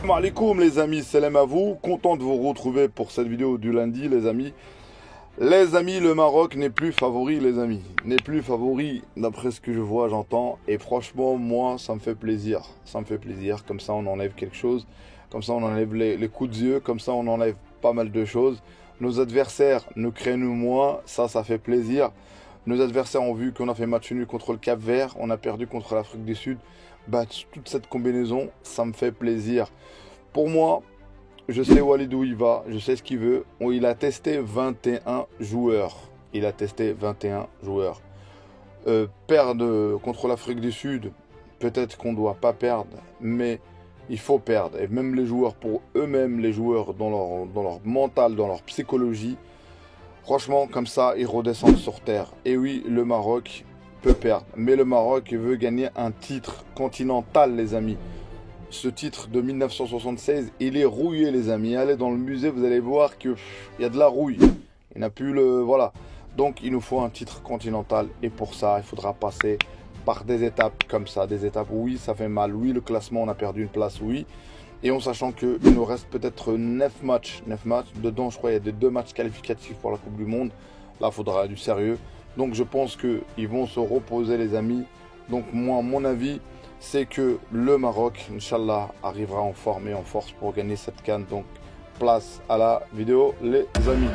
Salam alaikum les amis, salam à vous, content de vous retrouver pour cette vidéo du lundi les amis. Les amis, le Maroc n'est plus favori les amis, n'est plus favori d'après ce que je vois, j'entends. Et franchement moi ça me fait plaisir, comme ça on enlève quelque chose, comme ça on enlève les coups de yeux, comme ça on enlève pas mal de choses. Nos adversaires nous craignent moins, ça fait plaisir. Nos adversaires ont vu qu'on a fait match nul contre le Cap-Vert, on a perdu contre l'Afrique du Sud. Bah, toute cette combinaison, ça me fait plaisir. Pour moi, je sais Walid où il va, je sais ce qu'il veut. Il a testé 21 joueurs. Il a testé 21 joueurs. Perdre contre l'Afrique du Sud, peut-être qu'on ne doit pas perdre, mais il faut perdre. Et même les joueurs, pour eux-mêmes, les joueurs, dans leur mental, dans leur psychologie, franchement, comme ça, ils redescendent sur terre. Et oui, le Maroc peut perdre. Mais le Maroc veut gagner un titre continental, les amis. Ce titre de 1976, il est rouillé, les amis. Allez dans le musée, vous allez voir qu'il y a de la rouille. Il n'a plus le... Voilà. Donc, il nous faut un titre continental. Et pour ça, il faudra passer par des étapes comme ça. Des étapes, oui, ça fait mal. Oui, le classement, on a perdu une place, oui. Et en sachant qu'il nous reste peut-être 9 matchs. 9 matchs. Dedans, je crois, il y a des 2 matchs qualificatifs pour la Coupe du Monde. Là, il faudra du sérieux. Donc, je pense qu'ils vont se reposer, les amis. Donc, moi, mon avis, c'est que le Maroc, Inch'Allah, arrivera en forme et en force pour gagner cette CAN. Donc, place à la vidéo, les amis.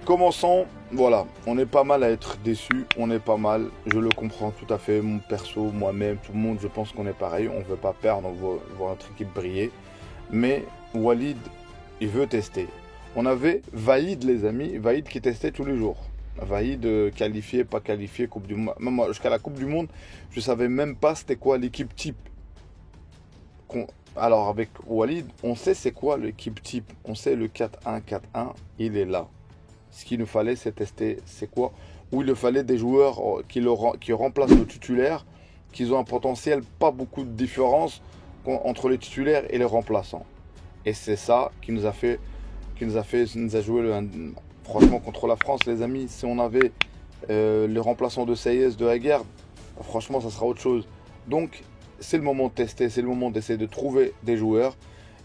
Commençons. Voilà, on est pas mal à être déçus, on est pas mal, je le comprends tout à fait, mon perso, moi-même, tout le monde, je pense qu'on est pareil, on veut pas perdre, on veut voir notre équipe briller. Mais Walid, il veut tester. On avait Vaïd, les amis, Vaïd qui testait tous les jours. Vaïd qualifié, pas qualifié, Coupe du Monde. Même jusqu'à la Coupe du Monde, je savais même pas c'était quoi l'équipe type. Alors avec Walid, on sait c'est quoi l'équipe type, on sait le 4-1-4-1, il est là. Ce qu'il nous fallait, c'est tester, c'est quoi? Où il fallait des joueurs qui remplacent le titulaire, qui ont un potentiel, pas beaucoup de différence entre les titulaires et les remplaçants. Et c'est ça qui nous a joué franchement contre la France, les amis. Si on avait les remplaçants de Seyès, de Aguerd, franchement, ça sera autre chose. Donc, c'est le moment de tester, c'est le moment d'essayer de trouver des joueurs.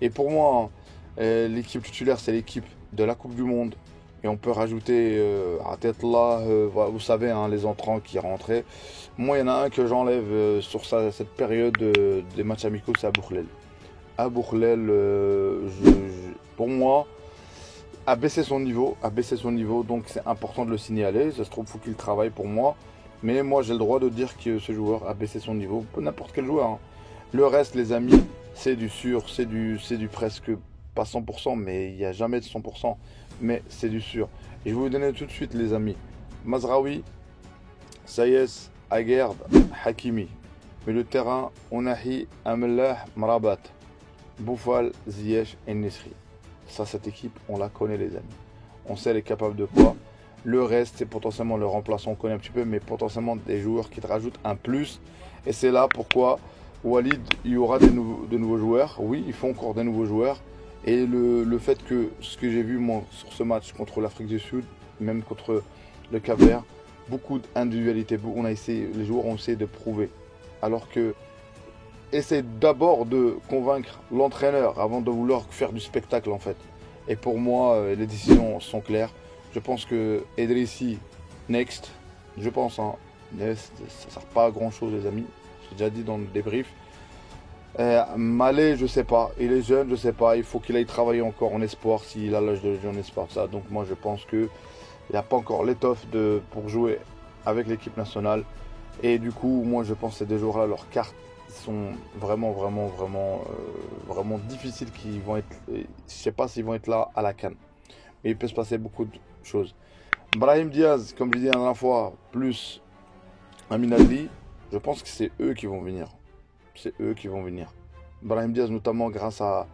Et pour moi, l'équipe titulaire, c'est l'équipe de la Coupe du Monde. Et on peut rajouter à tête là, vous savez, hein, les entrants qui rentraient. Moi, il y en a un que j'enlève sur cette période des matchs amicaux, c'est Abouhlel. Abouhlel, pour moi, a baissé son niveau. Donc c'est important de le signaler. Ça se trouve, faut qu'il travaille pour moi. Mais moi, j'ai le droit de dire que ce joueur a baissé son niveau. N'importe quel joueur. Hein. Le reste, les amis, c'est du sûr, c'est du presque pas 100%, mais il n'y a jamais de 100%. Mais c'est du sûr. Et je vais vous donner tout de suite, les amis. Mazraoui, Sayes, Aguerd, Hakimi. Mais le terrain, Onahi, Amellah, Mrabat, Boufal, Ziyech et Nesri. Ça, cette équipe, on la connaît, les amis. On sait elle est capable de quoi. Le reste, c'est potentiellement le remplaçant, on connaît un petit peu, mais potentiellement des joueurs qui te rajoutent un plus. Et c'est là pourquoi Walid, il y aura de nouveaux joueurs. Oui, il faut encore des nouveaux joueurs. Et le fait que ce que j'ai vu moi sur ce match contre l'Afrique du Sud, même contre le Cap-Vert, beaucoup d'individualité, les joueurs ont essayé de prouver. Alors que essaye d'abord de convaincre l'entraîneur avant de vouloir faire du spectacle en fait. Et pour moi, les décisions sont claires. Je pense que Edrissi, next, je pense, hein, next, ça ne sert pas à grand chose les amis. J'ai déjà dit dans le débrief. Malé, je sais pas, il est jeune, je sais pas, il faut qu'il aille travailler encore en espoir s'il a l'âge de jouer en espoir. Ça. Donc moi je pense qu'il n'y a pas encore l'étoffe pour jouer avec l'équipe nationale. Et du coup, moi je pense que ces deux joueurs-là, leurs cartes sont vraiment difficiles qui vont être. Je sais pas s'ils vont être là à la CAN. Mais il peut se passer beaucoup de choses. Brahim Diaz, comme je disais la dernière fois, plus Amin Ali, je pense que c'est eux qui vont venir. C'est eux qui vont venir. Brahim Diaz notamment grâce à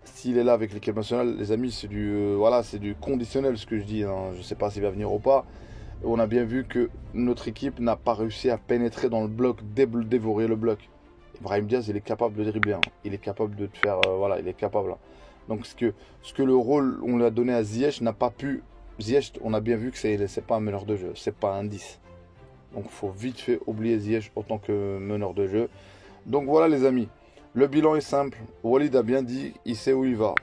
s'il est là avec l'équipe nationale, les amis, c'est du conditionnel ce que je dis. Hein. Je ne sais pas s'il va venir ou pas. On a bien vu que notre équipe n'a pas réussi à pénétrer dans le bloc, dévorer le bloc. Et Brahim Diaz, il est capable de dribbler. Hein. Il est capable de faire, il est capable. Hein. Donc ce que le rôle on lui a donné à Ziyech n'a pas pu. Ziyech, on a bien vu que c'est pas un meneur de jeu, c'est pas un 10. Donc il faut vite fait oublier Ziyech autant que meneur de jeu. Donc voilà les amis. Le bilan est simple. Walid a bien dit, il sait où il va.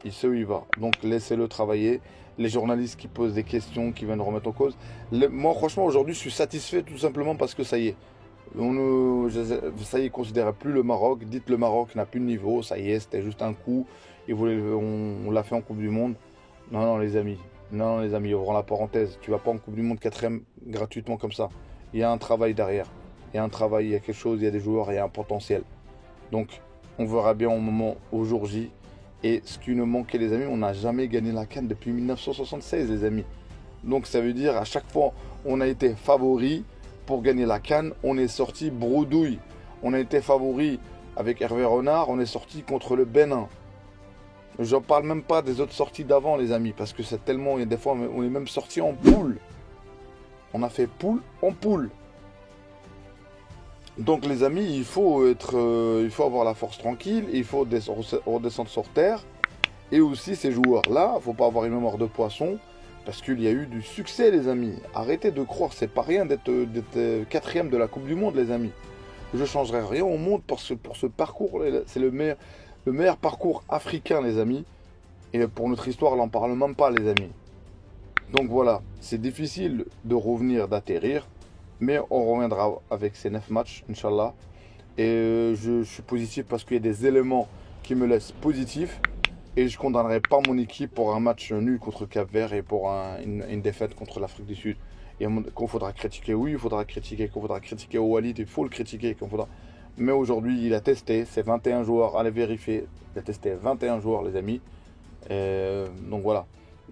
Il sait où il va. Donc laissez-le travailler. Les journalistes qui posent des questions, qui viennent remettre en cause. Moi, franchement, aujourd'hui, je suis satisfait tout simplement parce que ça y est. Ça y est, considérez plus le Maroc. Dites le Maroc n'a plus de niveau. Ça y est, c'était juste un coup. On l'a fait en Coupe du Monde. Non, non, les amis. Non, les amis, ouvrons la parenthèse. Tu vas pas en Coupe du Monde 4e gratuitement comme ça. Il y a un travail derrière. Il y a un travail, il y a quelque chose, il y a des joueurs, il y a un potentiel. Donc, on verra bien au jour J. Et ce qui nous manquait, les amis, on n'a jamais gagné la CAN depuis 1976, les amis. Donc, ça veut dire, à chaque fois, on a été favori pour gagner la CAN. On est sorti bredouille. On a été favori avec Hervé Renard. On est sorti contre le Bénin. J'en parle même pas des autres sorties d'avant, les amis. Parce que c'est tellement... Il y a des fois, on est même sorti en poule. On a fait poule en poule. Donc les amis, il faut avoir la force tranquille, il faut redescendre sur terre. Et aussi ces joueurs-là, il ne faut pas avoir une mémoire de poisson, parce qu'il y a eu du succès les amis. Arrêtez de croire, c'est pas rien d'être 4e de la Coupe du Monde les amis. Je ne changerai rien au monde pour ce parcours, c'est le meilleur parcours africain les amis. Et pour notre histoire, on n'en parle même pas les amis. Donc voilà, c'est difficile de revenir, d'atterrir. Mais on reviendra avec ces 9 matchs, Inch'Allah. Et je suis positif parce qu'il y a des éléments qui me laissent positif. Et je ne condamnerai pas mon équipe pour un match nul contre Cap-Vert et pour une défaite contre l'Afrique du Sud. Et qu'on faudra critiquer, oui, il faudra critiquer. Qu'on faudra critiquer au Walid, il faut le critiquer. Mais aujourd'hui, il a testé, c'est 21 joueurs, allez vérifier. Il a testé 21 joueurs, les amis. Donc voilà,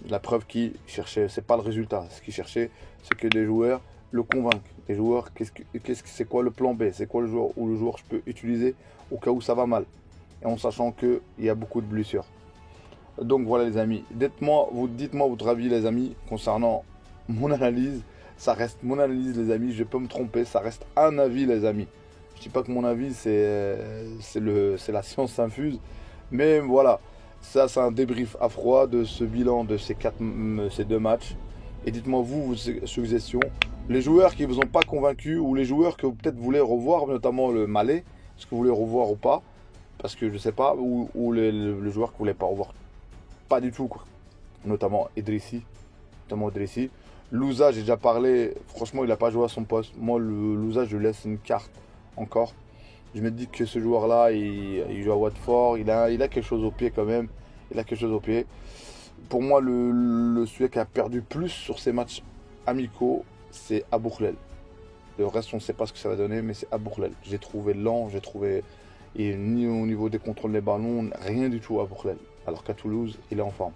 la preuve qu'il cherchait, c'est pas le résultat. Ce qu'il cherchait, c'est que les joueurs le convaincre. Les joueurs, c'est quoi le plan B? C'est quoi le joueur où le joueur je peux utiliser au cas où ça va mal? Et en sachant qu'il y a beaucoup de blessures. Donc voilà les amis. Dites-moi votre avis les amis concernant mon analyse. Ça reste mon analyse les amis. Je peux me tromper. Ça reste un avis les amis. Je dis pas que mon avis c'est la science infuse. Mais voilà. Ça c'est un débrief à froid de ce bilan de ces 2 matchs. Et dites-moi vos suggestions. Les joueurs qui ne vous ont pas convaincu ou les joueurs que vous peut-être voulez revoir, notamment le Malais, est-ce que vous voulez revoir ou pas? Parce que je ne sais pas, ou le joueur que vous ne voulez pas revoir. Pas du tout, quoi. Notamment Idrissi. Louza, j'ai déjà parlé, franchement, il n'a pas joué à son poste. Moi, Louza, je lui laisse une carte encore. Je me dis que ce joueur-là, il joue à Watford, il a quelque chose au pied quand même. Il a quelque chose au pied. Pour moi, celui qui a perdu plus sur ces matchs amicaux, c'est Aboukhlel. Le reste, on ne sait pas ce que ça va donner, mais c'est Aboukhlel. J'ai trouvé lent, et ni au niveau des contrôles des ballons, rien du tout à Aboukhlel. Alors qu'à Toulouse, il est en forme.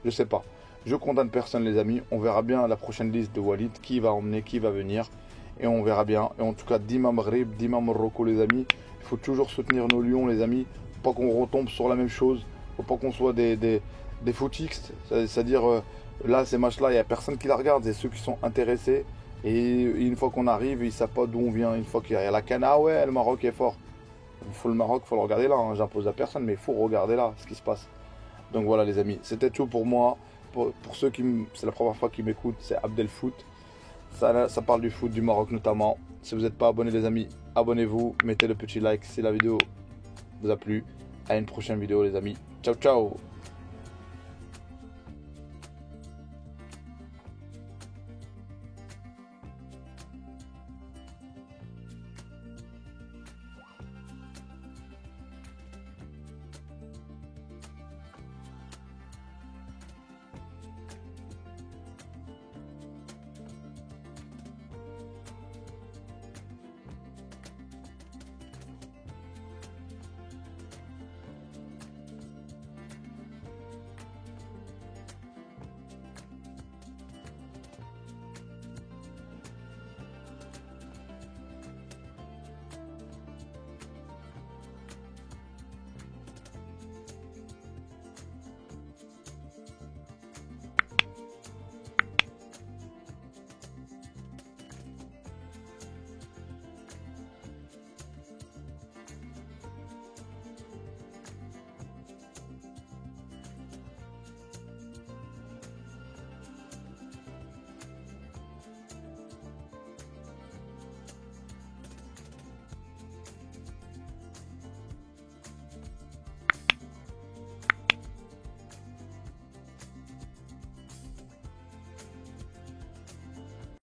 Je ne sais pas. Je condamne personne, les amis. On verra bien la prochaine liste de Walid, qui va emmener, qui va venir. Et on verra bien. Et en tout cas, Dima Maghreb, Dima Morocco, les amis. Il faut toujours soutenir nos lions, les amis. Faut pas qu'on retombe sur la même chose. Il ne faut pas qu'on soit des footix. C'est-à-dire, là, ces matchs-là, il n'y a personne qui la regarde. C'est ceux qui sont intéressés. Et une fois qu'on arrive, ils ne savent pas d'où on vient. Une fois qu'il y a la canne, ah ouais, le Maroc est fort. Le Maroc, il faut le regarder là. Hein. J'impose à personne, mais il faut regarder là ce qui se passe. Donc voilà, les amis. C'était tout pour moi. Pour ceux c'est la première fois qu'ils m'écoutent, c'est Abdel Foot. Ça parle du foot du Maroc notamment. Si vous n'êtes pas abonné, les amis, abonnez-vous. Mettez le petit like si la vidéo vous a plu. À une prochaine vidéo, les amis. Ciao, ciao.